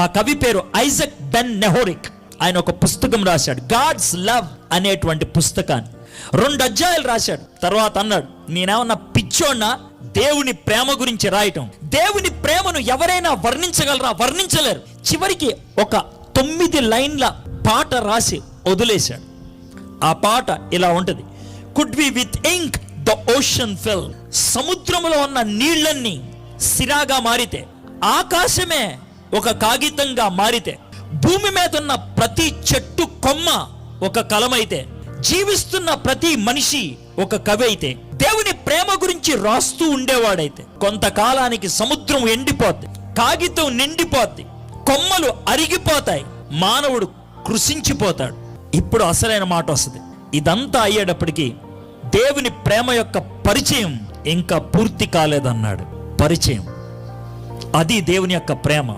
ఆ కవి పేరు ఐజక్ బెన్ నెహోరిక్. ఆయన ఒక పుస్తకం రాశాడు, గాడ్స్ లవ్ అనేటువంటి పుస్తకాన్ని. 2 అధ్యాయాలు రాశాడు. తర్వాత అన్నాడు, నేనేమన్నా పిచ్చోన్నా దేవుని ప్రేమ గురించి రాయటం? దేవుని ప్రేమను ఎవరైనా వర్ణించగలరా? వర్ణించలేరు. చివరికి ఒక 9 లైన్ల పాట రాసి వదిలేశాడు. ఆ పాట ఇలా ఉంటది: could we with ink the ocean fill. సముద్రంలో ఉన్న నీళ్ళన్నీ సిరాగా మారితే, ఆకాశమే ఒక కాగితంగా మారితే, భూమి మీద ఉన్న ప్రతి చెట్టు కొమ్మ ఒక కలమైతే, జీవిస్తున్న ప్రతి మనిషి ఒక కవి అయితే, దేవుని ప్రేమ గురించి రాస్తూ ఉండేవాడైతే, కొంతకాలానికి సముద్రం ఎండిపోద్ది, కాగితం నిండిపోద్ది, కొమ్మలు అరిగిపోతాయి, మానవుడు కృషించిపోతాడు. ఇప్పుడు అసలైన మాట వస్తుంది. ఇదంతా అయ్యేటప్పటికీ దేవుని ప్రేమ యొక్క పరిచయం ఇంకా పూర్తి కాలేదన్నాడు. పరిచయం, అది దేవుని యొక్క ప్రేమ.